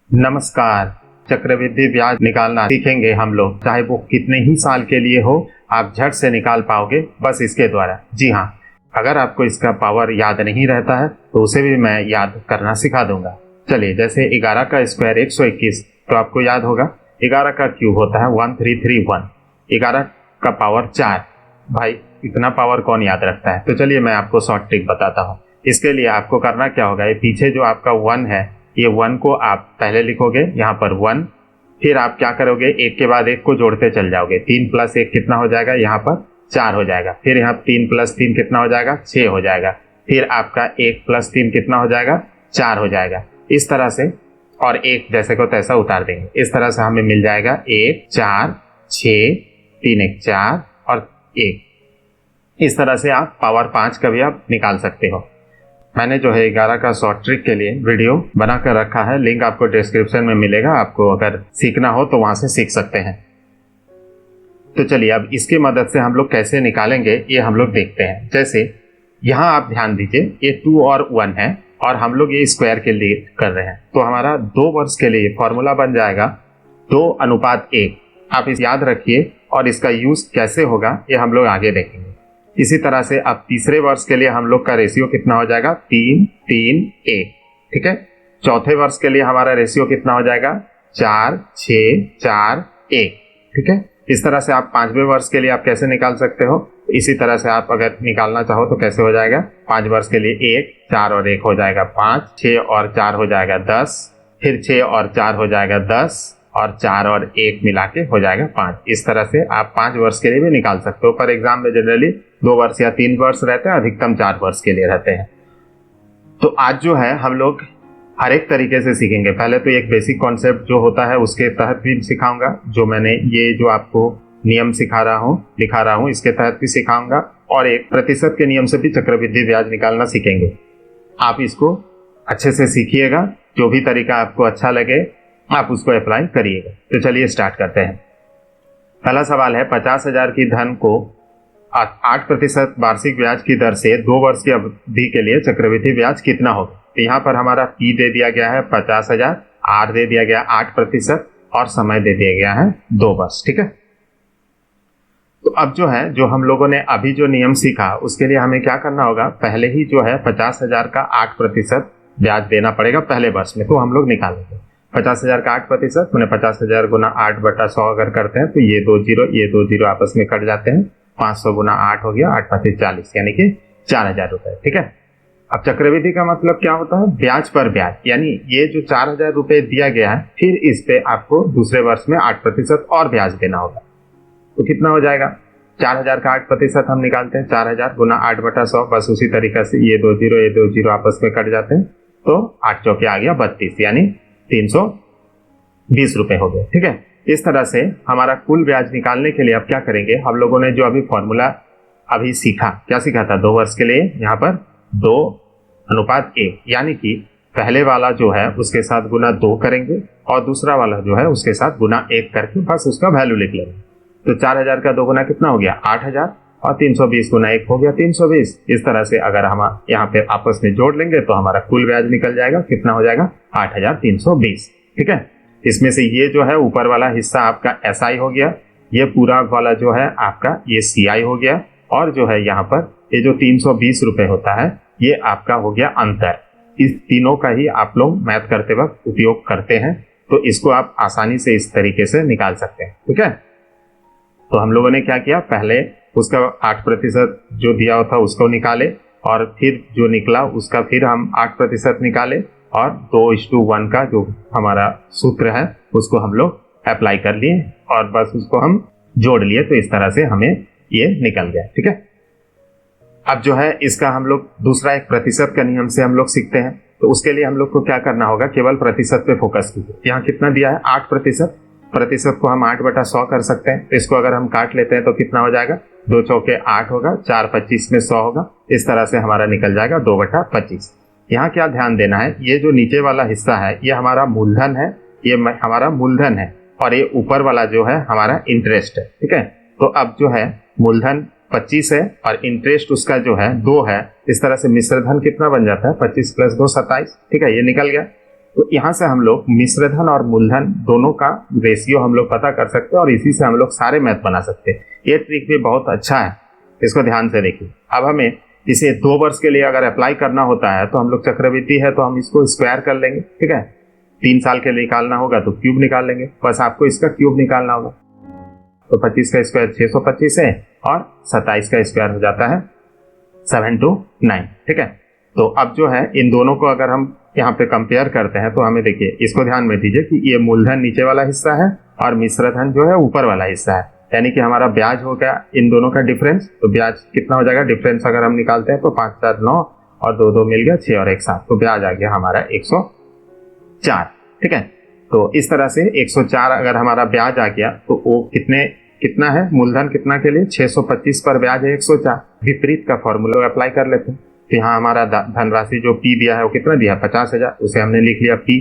नमस्कार। चक्रवृद्धि ब्याज निकालना सीखेंगे हम लोग, चाहे वो कितने ही साल के लिए हो, आप झट से निकाल पाओगे बस इसके द्वारा। जी हाँ, अगर आपको इसका पावर याद नहीं रहता है तो उसे भी मैं याद करना सिखा दूंगा। चलिए, जैसे 11 का स्क्वायर 121, तो आपको याद होगा 11 का क्यूब होता है 1331, 11 का पावर 4। भाई, इतना पावर कौन याद रखता है? तो चलिए मैं आपको शॉर्ट ट्रिक बताता हूँ। इसके लिए आपको करना क्या होगा, ये पीछे जो आपका 1 है, ये 1 को आप पहले लिखोगे यहाँ पर 1, फिर आप क्या करोगे, एक के बाद एक को जोड़ते चल जाओगे। 3 + 1 कितना हो जाएगा, यहाँ पर 4 हो जाएगा। फिर यहाँ 3 + 3 कितना हो जाएगा, 6 हो जाएगा। फिर आपका 1 + 3 कितना हो जाएगा, 4 हो जाएगा। इस तरह से, और एक जैसे को तैसा उतार देंगे। इस तरह से हमें मिल जाएगा 1 4 6 3 1 4 और 1। इस तरह से आप पावर 5 का भी आप निकाल सकते हो। मैंने जो है 11 का शॉर्ट ट्रिक के लिए वीडियो बना कर रखा है, लिंक आपको डिस्क्रिप्शन में मिलेगा। आपको अगर सीखना हो तो वहां से सीख सकते हैं। तो चलिए, अब इसकी मदद से हम लोग कैसे निकालेंगे ये हम लोग देखते हैं। जैसे यहाँ आप ध्यान दीजिए, ये 2 और 1 है और हम लोग ये स्क्वायर के लिए कर रहे हैं, तो हमारा 2 वर्ष के लिए फॉर्मूला बन जाएगा 2:1। आप इस याद रखिए, और इसका यूज कैसे होगा ये हम लोग आगे देखेंगे। इसी तरह से अब तीसरे वर्ष के लिए हम लोग का रेशियो कितना हो जाएगा, 3 3 1। ठीक है। चौथे वर्ष के लिए हमारा रेशियो कितना हो जाएगा, 4 6 4 1। ठीक है। इस तरह से आप 5वें वर्ष के लिए आप कैसे निकाल सकते हो, इसी तरह से आप अगर निकालना चाहो तो कैसे हो जाएगा, 5 वर्ष के लिए 1 4 और 1 हो जाएगा 5, 6 और 4 हो जाएगा 10, फिर 6 और 4 हो जाएगा 10, और 4 और 1 मिला के हो जाएगा 5। इस तरह से आप 5 वर्ष के लिए भी निकाल सकते हो, पर एग्जाम में जनरली 2 वर्ष या 3 वर्ष रहते हैं, अधिकतम 4 वर्ष के लिए रहते हैं। तो आज जो है हम लोग हर एक तरीके से सीखेंगे। पहले तो एक बेसिक कॉन्सेप्ट जो होता है उसके तहत भी सिखाऊंगा, जो मैंने ये जो आपको नियम सिखा रहा हूँ, दिखा रहा हूँ, इसके तहत भी सिखाऊंगा, और एक प्रतिशत के नियम से भी चक्रवृद्धि ब्याज निकालना सीखेंगे। आप इसको अच्छे से सीखिएगा, जो भी तरीका आपको अच्छा लगे आप उसको अप्लाई करिएगा। तो चलिए स्टार्ट करते हैं। पहला सवाल है, 50,000 की धन को 8% वार्षिक ब्याज की दर से 2 वर्ष की अवधि के लिए चक्रवृद्धि ब्याज कितना होगा। तो यहाँ पर हमारा P दे दिया गया है 50,000, R दे दिया गया 8% और समय दे दिया गया है 2 वर्ष। ठीक है। तो अब जो है, जो हम लोगों ने अभी जो नियम सीखा उसके लिए हमें क्या करना होगा, पहले ही जो है 50,000 का 8% ब्याज देना पड़ेगा पहले वर्ष में। तो हम लोग निकालेंगे 50,000 का 8%, मैंने 50,000 गुना 8/100 अगर करते हैं तो ये 2 0 आपस में कट जाते हैं। 500 गुना 8 हो गया, 8 5 40, यानी कि 4,000 रुपए। ठीक है। अब चक्रवृद्धि का मतलब क्या होता है, ब्याज पर ब्याज, यानी ये जो 4,000 रुपए दिया गया है, फिर इस पे आपको दूसरे वर्ष में 8% और ब्याज देना होगा। तो कितना हो जाएगा, 4,000 का 8% हम निकालते हैं, 4,000 गुना 8/100, बस उसी तरीके से ये 2 0 आपस में कट जाते हैं, तो 8 चौके आ गया 32, यानी 320 रुपए हो गए। ठीक है। इस तरह से हमारा कुल ब्याज निकालने के लिए अब क्या करेंगे, हम लोगों ने जो अभी फॉर्मूला अभी सीखा, क्या सीखा था, 2 वर्ष के लिए यहाँ पर 2:1, यानी कि पहले वाला जो है उसके साथ गुना 2 करेंगे और दूसरा वाला जो है उसके साथ गुना 1 करके बस उसका वैल्यू लिख लेंगे। तो 4,000 का 2 गुना कितना हो गया, 8,000, और 320 गुना 1 हो गया 320। इस तरह से अगर हम यहाँ पे आपस में जोड़ लेंगे तो हमारा कुल ब्याज निकल जाएगा, कितना हो जाएगा, 8,320। ठीक है। इसमें से ये जो है ऊपर वाला हिस्सा आपका SI हो गया, ये पूरा वाला जो है आपका ये CI हो गया, और जो है यहाँ पर ये जो 320 रुपए होता है ये आपका हो गया अंतर। इस तीनों का ही आप लोग मैथ करते वक्त उपयोग करते हैं, तो इसको आप आसानी से इस तरीके से निकाल सकते हैं। ठीक है। तो हम लोगों ने क्या किया, पहले उसका 8% जो दिया था उसको निकाले, और फिर जो निकला उसका फिर हम 8% निकाले, और 2:1 का जो हमारा सूत्र है उसको हम लोग अप्लाई कर लिए, और बस उसको हम जोड़ लिए, तो इस तरह से हमें ये निकल गया। ठीक है। अब जो है इसका हम लोग दूसरा एक प्रतिशत का नियम से हम लोग सीखते हैं। तो उसके लिए हम लोग को क्या करना होगा, केवल प्रतिशत पे फोकस कीजिए। यहाँ कितना दिया है, 8%, प्रतिशत को हम 8/100 कर सकते हैं। तो इसको अगर हम काट लेते हैं तो कितना हो जाएगा, 2 चौके 8 होगा, 4 25 में 100 होगा। इस तरह से हमारा निकल जाएगा 2/25। यहाँ क्या ध्यान देना है, ये जो नीचे वाला हिस्सा है ये हमारा मूलधन है, ये हमारा मूलधन है, और ये ऊपर वाला जो है हमारा इंटरेस्ट है। ठीक है। तो अब जो है मूलधन 25 है और इंटरेस्ट उसका जो है 2 है। इस तरह से मिश्र धन कितना बन जाता है, 25 + 2 27। ठीक है, ये निकल गया। तो यहाँ से हम लोग मिश्र धन और मूलधन दोनों का रेशियो हम लोग पता कर सकते हैं और इसी से हम लोग सारे मैथ बना सकते हैं। ये ट्रिक भी बहुत अच्छा है, इसको ध्यान से देखिए। अब हमें इसे 2 वर्ष के लिए अगर अप्लाई करना होता है तो हम लोग चक्रवृद्धि है तो हम इसको स्क्वायर कर लेंगे, ठीक है। 3 साल के लिए निकालना होगा तो क्यूब निकाल लेंगे, बस आपको इसका क्यूब निकालना होगा। तो 25 का स्क्वायर 625 है और 27 का स्क्वायर हो जाता है 729, ठीक है। तो अब जो है इन दोनों को अगर हम यहाँ पे कंपेयर करते हैं तो हमें देखिए, इसको ध्यान में दीजिए कि ये मूलधन नीचे वाला हिस्सा है और मिश्र धन जो है ऊपर वाला हिस्सा है, यानी कि हमारा ब्याज हो गया इन दोनों का डिफरेंस। तो ब्याज कितना हो जाएगा, डिफरेंस अगर हम निकालते हैं तो 5 4 9 और 2 2 मिल गया 6 और 1 7, तो ब्याज आ गया हमारा 104, ठीक है। तो इस तरह से 104 अगर हमारा ब्याज आ गया तो वो कितना है, मूलधन कितना के लिए 625 पर ब्याज है 104। विपरीत का फॉर्मूला अप्लाई कर लेते हैं। तो यहाँ हमारा धनराशि जो पी दिया है वो कितना दिया, 50,000, उसे हमने लिख लिया पी।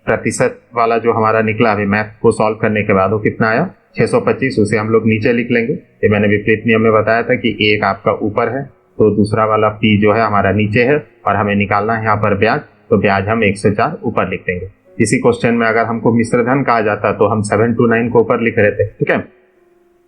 प्रतिशत वाला जो हमारा निकला अभी मैथ को सॉल्व करने के बाद वो कितना आया 625, उसे हम लोग नीचे लिख लेंगे। ये मैंने विपरीत नियम में बताया था कि एक आपका ऊपर है तो दूसरा वाला पी जो है हमारा नीचे है और हमें निकालना है यहाँ पर ब्याज, तो ब्याज हम 104 ऊपर लिख देंगे। इसी क्वेश्चन में अगर हमको मिश्र धन कहा जाता तो हम 729 को ऊपर लिख रहे थे, ठीक है।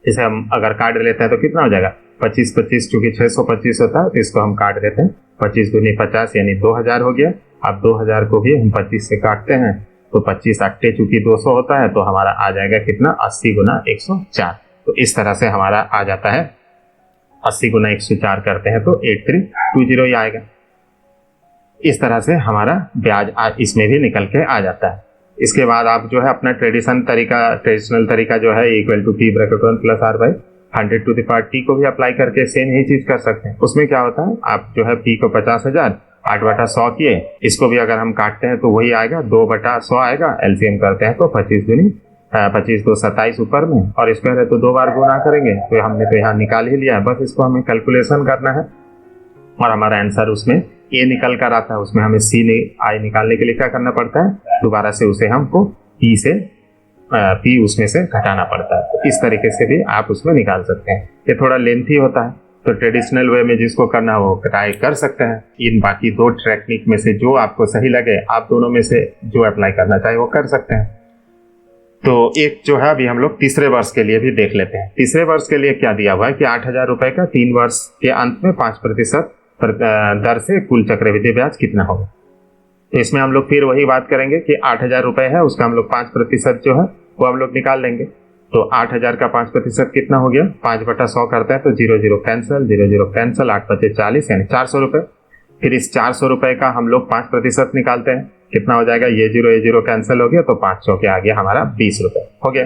इसे हम अगर काट लेते हैं तो कितना हो जाएगा 25 25, चूंकि 625 होता है तो इसको हम काट देते हैं, 25 दूनी 50 यानी 2000 हो गया। अब 2000 को भी हम 25 से काटते हैं तो 25 8 चूंकि 200 होता है तो हमारा आ जाएगा कितना 80 गुना 104। तो इस तरह से हमारा आ जाता है 80 गुना 104 करते हैं तो 8320 ही आएगा। इस तरह से हमारा ब्याज इसमें भी निकल के आ जाता है। इसके बाद आप जो है अपना ट्रेडिशनल तरीका जो है equal to P bracket 1 plus R by 100 to the power T को भी अप्लाई करके सेम ही चीज कर सकते हैं। उसमें क्या होता है, आप जो है पी को 50,000 8/100 किए, इसको भी अगर हम काटते हैं तो वही आएगा 2/100 आएगा। एलसीएम करते हैं तो 25 दूनी 25 2 27 ऊपर में और स्क्वायर है तो 2 बार गुना करेंगे, तो हमने तो यहाँ निकाल ही लिया है। बस इसको हमें कैलकुलेशन करना है और हमारा आंसर उसमें ए निकल कर आता है। उसमें हमें सी आई निकालने के लिए क्या करना पड़ता है, दोबारा से उसे हमको पी उसमें से घटाना पड़ता है। तो इस तरीके से भी आप उसमें निकाल सकते हैं। ये थोड़ा लेंथी होता है तो ट्रेडिशनल वे में जिसको करना है वो ट्राई कर सकते हैं। इन बाकी 2 टेक्निक में से जो आपको सही लगे, आप दोनों में से जो अप्लाई करना चाहे वो कर सकते हैं। तो एक जो है अभी हम लोग तीसरे वर्ष के लिए भी देख लेते हैं। तीसरे वर्ष के लिए क्या दिया हुआ है कि 8,000 रुपए का 3 वर्ष के अंत में 5% दर से कुल चक्रवृद्धि ब्याज कितना होगा। तो इसमें हम लोग फिर वही बात करेंगे कि 8,000 रुपए है, उसका हम लोग 5% जो है वो हम लोग निकाल लेंगे। तो 8,000 का 5% कितना हो गया, 5/100 करते हैं तो 0 0 कैंसिल, 0 0 कैंसिल, 8 5 40 यानी 400 रुपए। फिर इस 400 रुपए का हम लोग 5% निकालते हैं, कितना हो जाएगा, ये 0 कैंसिल हो गया तो 500 के आ गया हमारा 20 रुपए हो गया।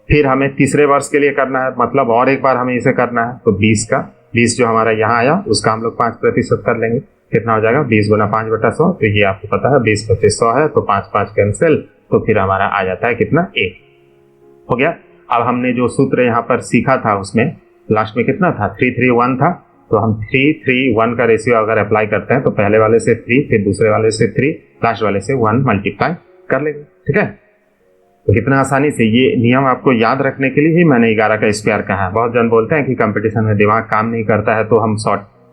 फिर हमें तीसरे वर्ष के लिए करना है, मतलब और एक बार हमें इसे करना है। तो 20 जो हमारा यहाँ आया उसका हम लोग 5% कर लेंगे, कितना हो जाएगा 20 गुना 5/100। तो ये आपको पता है 20 25 100 है तो 5 5 कैंसिल, तो फिर हमारा आ जाता है कितना 1 हो गया। अब हमने जो सूत्र यहाँ पर सीखा था उसमें लास्ट में कितना था 3 3 1 था, तो हम 3 3 1 का रेशियो अगर अप्लाई करते हैं तो पहले वाले से 3, फिर दूसरे वाले से 3, लास्ट वाले से 1 मल्टीप्लाई कर लेंगे, ठीक है। तो कितना आसानी से ये नियम आपको याद रखने के लिए ही मैंने 11 का स्क्वायर कहा है। बहुत जन बोलते हैं कि कंपटीशन में दिमाग काम नहीं करता है तो हम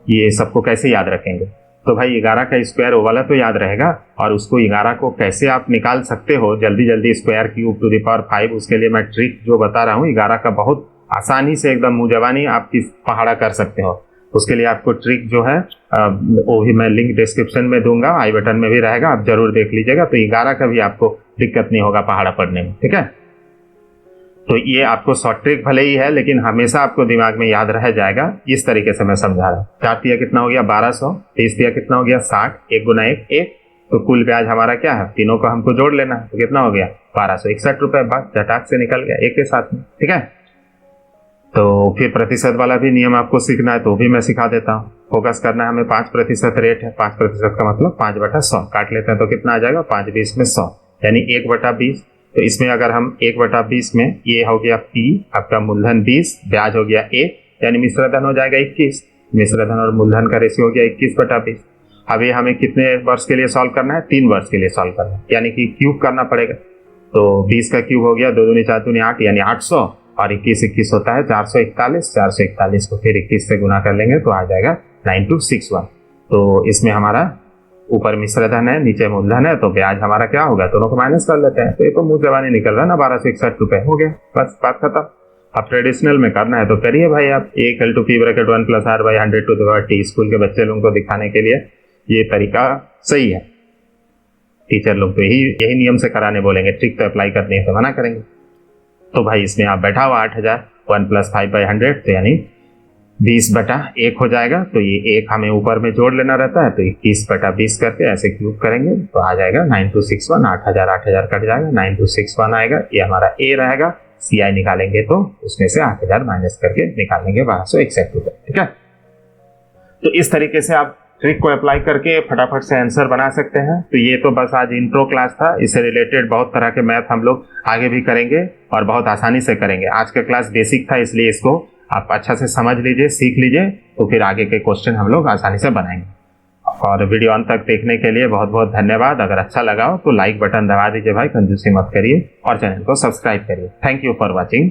ये सबको कैसे याद रखेंगे। तो भाई 11 का स्क्वायर वो वाला तो याद रहेगा, और उसको 11 को कैसे आप निकाल सकते हो जल्दी जल्दी square cube two the power 5, उसके लिए मैं ट्रिक जो बता रहा हूँ 11 का बहुत आसानी से एकदम मुंह जबानी आप पहाड़ा कर सकते हो। उसके लिए आपको ट्रिक जो है वो भी मैं लिंक डिस्क्रिप्शन में दूंगा, आई बटन में भी रहेगा, आप जरूर देख लीजिएगा। तो 11 का भी आपको दिक्कत नहीं होगा पहाड़ा पढ़ने में, ठीक है। तो ये आपको शॉर्ट ट्रिक भले ही है लेकिन हमेशा आपको दिमाग में याद रह जाएगा। इस तरीके से मैं समझा रहा हूँ। 4 दिया कितना हो गया 1200, 30 दिया कितना हो गया 60, 1 गुना 1 1, तो कुल ब्याज हमारा क्या है, तीनों को हमको जोड़ लेना है, तो कितना हो गया 1261 रुपए। बस झटाक से निकल गया एक के साथ में, ठीक है। तो फिर प्रतिशत वाला भी नियम आपको सीखना है तो भी मैं सिखा देता हूँ। फोकस करना है हमें 5% रेट है, 5% का मतलब 5/100 काट लेते हैं तो कितना आ जाएगा 5 20 में 100 यानी 1/20। तो इसमें अगर हम 1/20 में ये हो गया पी आपका मूलधन 20, ब्याज हो गया 1 यानी मिश्र धन हो जाएगा 21। मिश्र धन और मूलधन का रेशियो हो गया 21/20। अब ये हमें कितने वर्ष के लिए सॉल्व करना है, 3 वर्ष के लिए सॉल्व करना है, यानी कि क्यूब करना पड़ेगा। तो 20 का क्यूब हो गया 2 दूनी 4 दूनी 8 यानी 800, और 21 21 होता है 441, 441 को फिर 21 से गुना कर लेंगे तो आ जाएगा 9261। तो इसमें हमारा ऊपर मिश्र धन है, नीचे मूलधन है, तो ब्याज हमारा क्या होगा, दोनों को माइनस कर लेते हैं। तो ये तो मुंह जबानी निकल रहा है ना, 1261 रुपए हो गया, बस बात खत्म। अब ट्रेडिशनल में करना है तो करिए भाई आप। a = p = 1 + r/100 स्कूल के बच्चे लोगों को दिखाने के लिए ये तरीका सही है। टीचर लोग तो यही नियम से कराने बोलेंगे, ट्रिक तो अप्लाई करनी है तो मना करेंगे। तो भाई इसमें आप बैठा हुआ 8000, 1 + 5/100 तो यानी 20/1 हो जाएगा। तो ये 1 हमें ऊपर में जोड़ लेना रहता है, तो 21/20 करके ऐसे क्यूब करेंगे तो आ जाएगा 9261। 8000 कट जाएगा, 9261 आएगा। ये हमारा ए रहेगा। CI निकालेंगे तो उसमें से 8000 माइनस करके निकाल लेंगे 1261 रुपए। ठीक है, तो इस तरीके से आप ट्रिक को अप्लाई करके फटाफट से आंसर बना सकते हैं। तो ये तो बस आज इंट्रो क्लास था। इससे रिलेटेड बहुत तरह के मैथ हम लोग आगे भी करेंगे और बहुत आसानी से करेंगे। आज का क्लास बेसिक था, इसलिए इसको आप अच्छा से समझ लीजिए, सीख लीजिए, तो फिर आगे के क्वेश्चन हम लोग आसानी से बनाएंगे। और वीडियो अंत तक देखने के लिए बहुत बहुत धन्यवाद। अगर अच्छा लगा हो तो लाइक बटन दबा दीजिए भाई, कंजूसी मत करिए, और चैनल को सब्सक्राइब करिए। Thank you for watching.